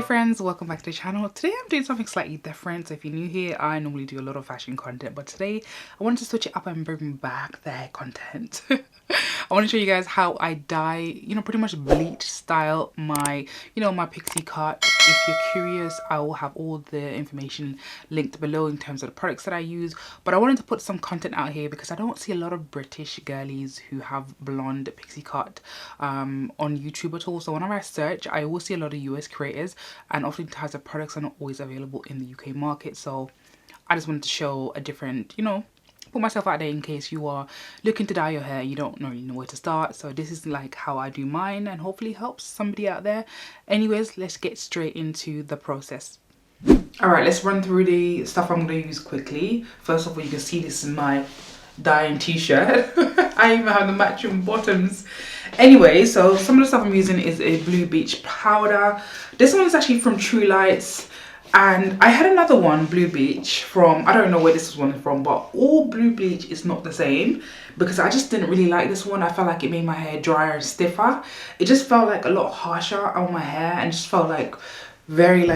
friends, welcome back to the channel. Today I'm doing something slightly different. So if you're new here, I normally do a lot of fashion content, but today I wanted to switch it up and bring back the hair content. I want to show you guys how I dye, pretty much bleach style my, my pixie cut. If you're curious, I will have all the information linked below in terms of the products that I use. But I wanted to put some content out here because I don't see a lot of British girlies who have blonde pixie cut on YouTube at all. So whenever I search, I always see a lot of US creators, and oftentimes the products are not always available in the UK market. So I just wanted to show a different, put myself out there in case you are looking to dye your hair, you don't really know where to start. So this is like how I do mine, and hopefully helps somebody out there. Anyways, let's get straight into the process. All right, let's run through the stuff I'm going to use quickly. First of all, you can see this is my dyeing t-shirt. I even have the matching bottoms. Anyway, so some of the stuff I'm using is a blue bleach powder. This one is actually from True Lights. And I had another one, blue bleach, from, I don't know where this one is from, but all blue bleach is not the same because I just didn't really like this one. I felt like it made my hair drier and stiffer. It just felt like a lot harsher on my hair and just felt like very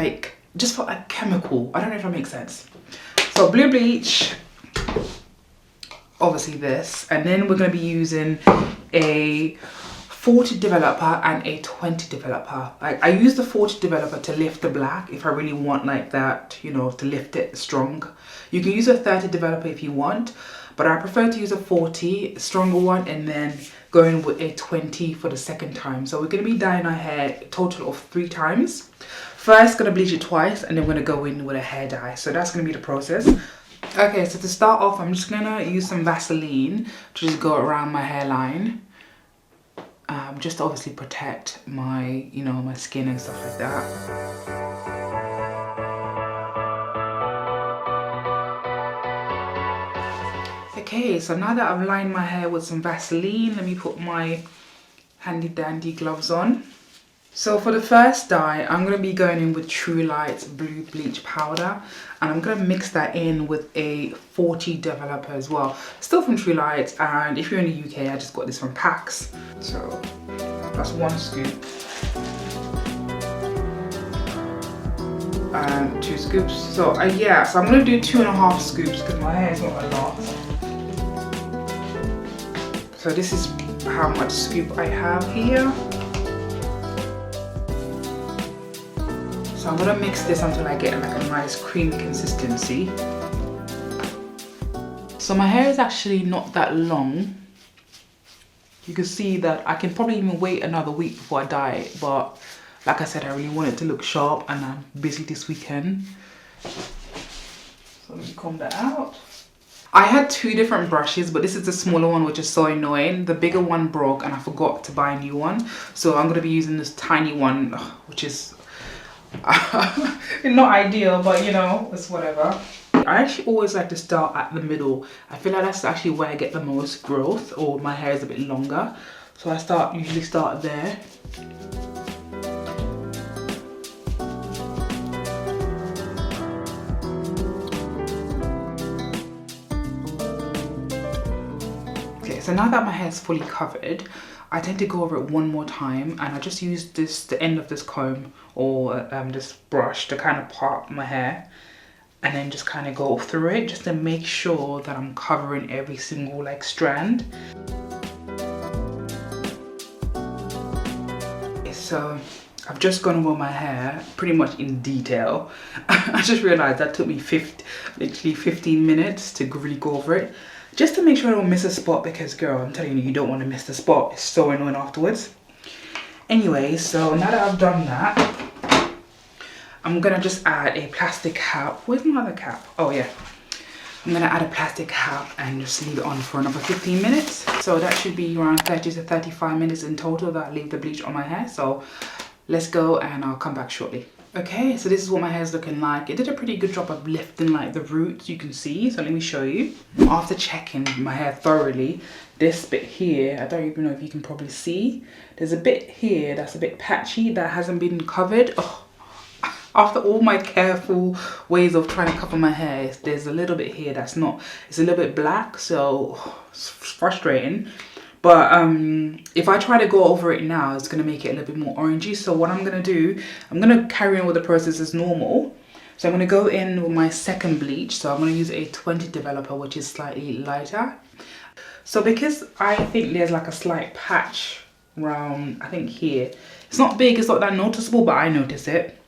just felt like chemical. I don't know if that makes sense. So blue bleach, obviously this, and then we're going to be using a 40 developer and a 20 developer. Like I use the 40 developer to lift the black if I really want like that, to lift it strong. You can use a 30 developer if you want, but I prefer to use a 40 stronger one and then go in with a 20 for the second time. So we're going to be dyeing our hair a total of 3 times. First, going to bleach it twice, and then we're going to go in with a hair dye. So that's going to be the process. Okay, so to start off, I'm just going to use some Vaseline to just go around my hairline. Just to obviously protect my, my skin and stuff like that. Okay, so now that I've lined my hair with some Vaseline, let me put my handy dandy gloves on. So for the first dye, I'm going to be going in with True Lights blue bleach powder, and I'm going to mix that in with a 40 developer as well, still from True Lights. And if you're in the UK, I just got this from Pax, so that's 1 scoop and 2 scoops. So yeah, so I'm going to do 2.5 scoops because my hair is not a lot. So this is how much scoop I have here. So I'm going to mix this until I get like a nice creamy consistency. So my hair is actually not that long. You can see that I can probably even wait another week before I dye it, but like I said, I really want it to look sharp and I'm busy this weekend. So let me comb that out. I had 2 different brushes, but this is the smaller one, which is so annoying. The bigger one broke and I forgot to buy a new one. So I'm going to be using this tiny one, which is not ideal, but it's whatever. I actually always like to start at the middle. I feel like that's actually where I get the most growth, or my hair is a bit longer. So I usually start there. Okay, so now that my hair is fully covered, I tend to go over it one more time, and I just use the end of this comb or this brush to kind of part my hair, and then just kind of go through it just to make sure that I'm covering every single strand. So I've just gone over my hair pretty much in detail. I just realized that took me literally 15 minutes to really go over it, just to make sure I don't miss a spot, because girl, I'm telling you, you don't want to miss the spot. It's so annoying afterwards. Anyway, so now that I've done that, I'm gonna just add a plastic cap. Where's my other cap? Oh yeah. I'm gonna add a plastic cap and just leave it on for another 15 minutes. So that should be around 30 to 35 minutes in total that I leave the bleach on my hair. So let's go and I'll come back shortly. Okay, so this is what my hair is looking like. It did a pretty good job of lifting the roots, you can see. So let me show you. After checking my hair thoroughly, this bit here, I don't even know if you can probably see. There's a bit here that's a bit patchy that hasn't been covered. Oh, after all my careful ways of trying to cover my hair, there's a little bit here that's not, it's a little bit black, so it's frustrating. But if I try to go over it now, it's going to make it a little bit more orangey. So what I'm going to do, I'm going to carry on with the process as normal. So I'm going to go in with my second bleach. So I'm going to use a 20 developer, which is slightly lighter. So because I think there's like a slight patch around, I think here. It's not big, it's not that noticeable, but I notice it.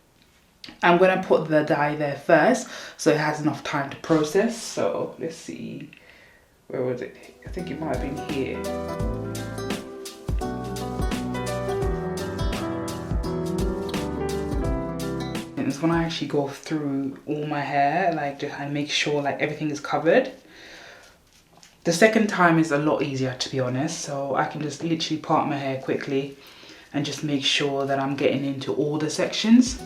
I'm going to put the dye there first so it has enough time to process. So let's see. Where was it? I think it might have been here. And it's when I actually go through all my hair, like just I make sure like everything is covered. The second time is a lot easier, to be honest. So I can just literally part my hair quickly and just make sure that I'm getting into all the sections.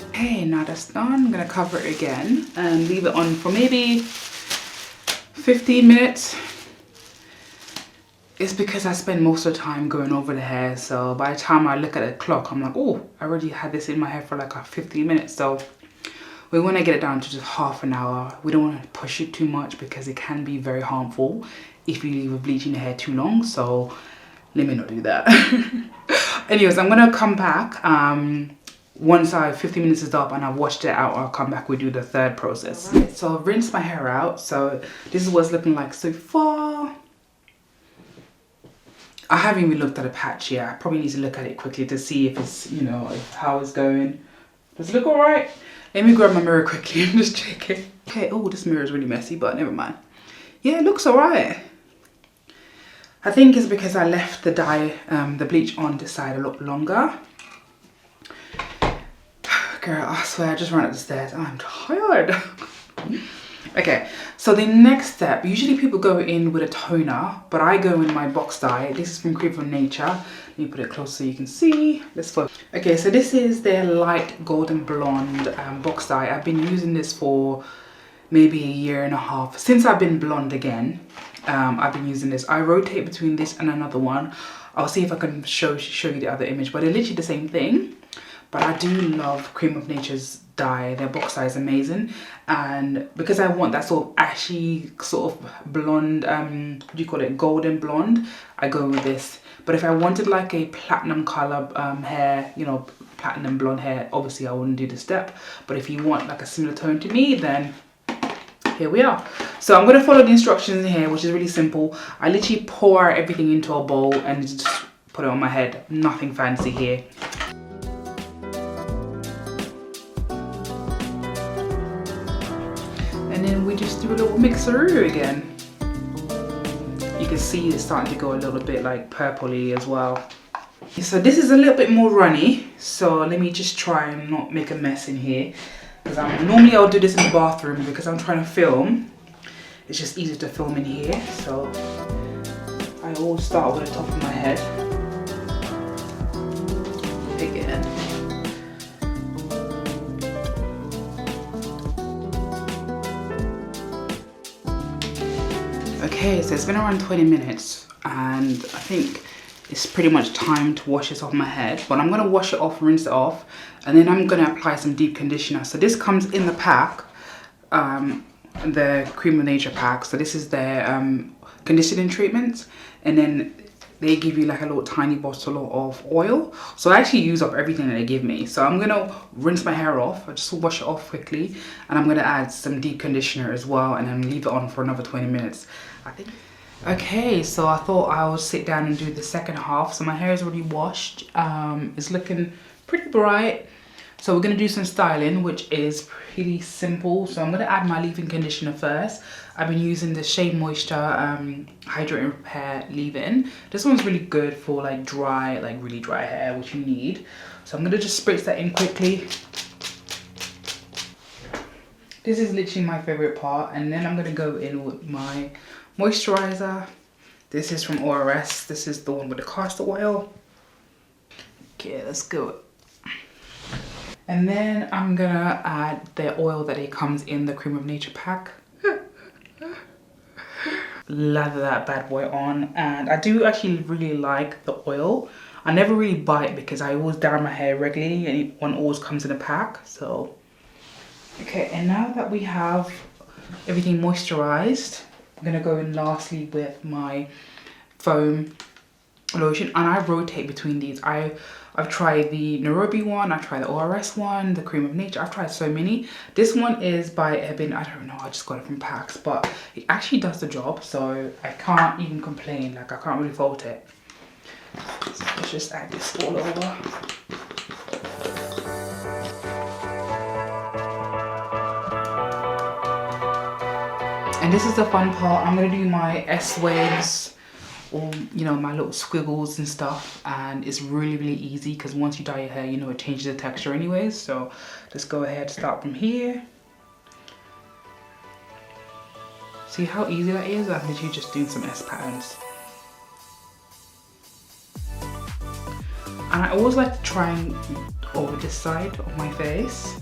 Okay, now that's done. I'm gonna cover it again and leave it on for maybe 15 minutes. It's because I spend most of the time going over the hair, so by the time I look at the clock, I'm like, oh, I already had this in my hair for like 15 minutes. So we want to get it down to just half an hour. We don't want to push it too much because it can be very harmful if you leave bleaching the hair too long. So let me not do that. Anyways, I'm gonna come back. Once 15 minutes is up and I've washed it out, I'll come back, we do the third process. Right, so I've rinsed my hair out. So this is what it's looking like so far. I haven't even looked at a patch yet. I probably need to look at it quickly to see if it's, you know, how it's going. Does it look all right? Let me grab my mirror quickly and just check it. Okay, oh, this mirror is really messy, but never mind. Yeah, it looks all right. I think it's because I left the dye, the bleach on this side a lot longer. Girl, I swear I just ran up the stairs. I'm tired. Okay, so the next step, usually people go in with a toner, but I go in my box dye. This is from Creme of Nature. Let me put it close so you can see. Let's focus. Okay, so this is their light golden blonde box dye. I've been using this for maybe a year and a half. Since I've been blonde again, I've been using this. I rotate between this and another one. I'll see if I can show you the other image, but they're literally the same thing. But I do love Creme of Nature's dye. Their box dye is amazing. And because I want that sort of ashy, sort of blonde, what do you call it, golden blonde, I go with this. But if I wanted like a platinum color hair, you know, platinum blonde hair, obviously I wouldn't do the step. But if you want like a similar tone to me, then here we are. So I'm going to follow the instructions in here, which is really simple. I literally pour everything into a bowl and just put it on my head. Nothing fancy here. And then we just do a little mixeroo again. You can see it's starting to go a little bit like purpley as well. So this is a little bit more runny. So let me just try and not make a mess in here. Because normally I'll do this in the bathroom because I'm trying to film. It's just easier to film in here. So I always start with the top of my head. Again. Okay, so it's been around 20 minutes and I think it's pretty much time to wash this off my head. But I'm going to wash it off, rinse it off, and then I'm going to apply some deep conditioner. So this comes in the pack, the Creme of Nature pack. So this is their conditioning treatment, and then they give you like a little tiny bottle of oil. So I actually use up everything that they give me. So I'm gonna rinse my hair off. I just wash it off quickly, and I'm gonna add some deep conditioner as well, and then leave it on for another 20 minutes. I think. Okay, so I thought I would sit down and do the second half. So my hair is already washed. It's looking pretty bright. So we're gonna do some styling, which is pretty simple. So I'm gonna add my leave-in conditioner first. I've been using the Shea Moisture Hydrate and Repair leave-in. This one's really good for like dry, like really dry hair, which you need. So I'm gonna just spritz that in quickly. This is literally my favorite part, and then I'm gonna go in with my moisturizer. This is from ORS. This is the one with the castor oil. Okay, let's go. And then I'm gonna add the oil that it comes in the Creme of Nature pack. Lather that bad boy on, and I do actually really like the oil. I never really buy it because I always dye my hair regularly, and one always comes in a pack. So okay, and now that we have everything moisturized, I'm gonna go in lastly with my foam lotion, and I rotate between these. I've tried the Nairobi one, I've tried the ORS one, the Creme of Nature. I've tried so many. This one is by Ebin. I don't know, I just got it from Pax, but it actually does the job, so I can't even complain. Like, I can't really fault it. So let's just add this all over. And this is the fun part. I'm gonna do my S-waves, or you know, my little squiggles and stuff, and it's really easy because once you dye your hair, you know, it changes the texture anyways. So let's go ahead, start from here. See how easy that is? I'm literally just doing some S patterns. And I always like to try and over this side of my face.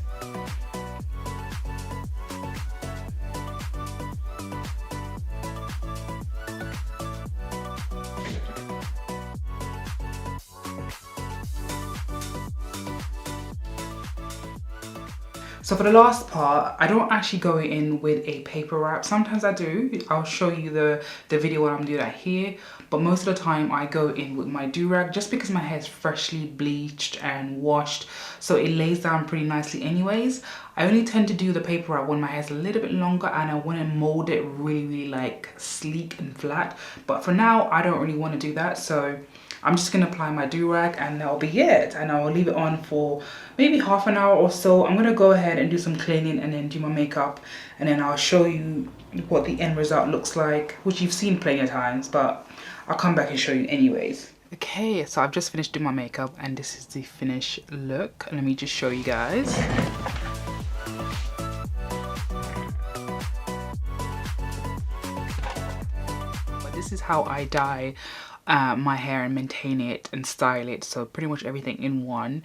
So for the last part, I don't actually go in with a paper wrap. Sometimes I do. I'll show you the video when I'm doing that here. But most of the time I go in with my do-rag just because my hair is freshly bleached and washed. So it lays down pretty nicely anyways. I only tend to do the paper wrap when my hair's a little bit longer and I want to mold it really like sleek and flat. But for now, I don't really want to do that. So I'm just going to apply my do-rag and that'll be it. And I'll leave it on for maybe half an hour or so. I'm going to go ahead and do some cleaning and then do my makeup. And then I'll show you what the end result looks like, which you've seen plenty of times, but I'll come back and show you anyways. Okay, so I've just finished doing my makeup and this is the finished look. Let me just show you guys. But this is how I dye my hair and maintain it and style it, so pretty much everything in one.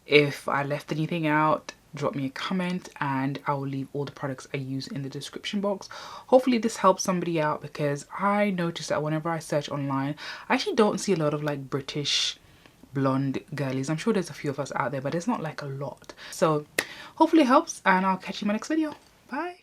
If I left anything out, drop me a comment and I will leave all the products I use in the description box. Hopefully this helps somebody out because I noticed that whenever I search online, I actually don't see a lot of like British blonde girlies. I'm sure there's a few of us out there, but there's not like a lot. So hopefully it helps and I'll catch you in my next video. Bye.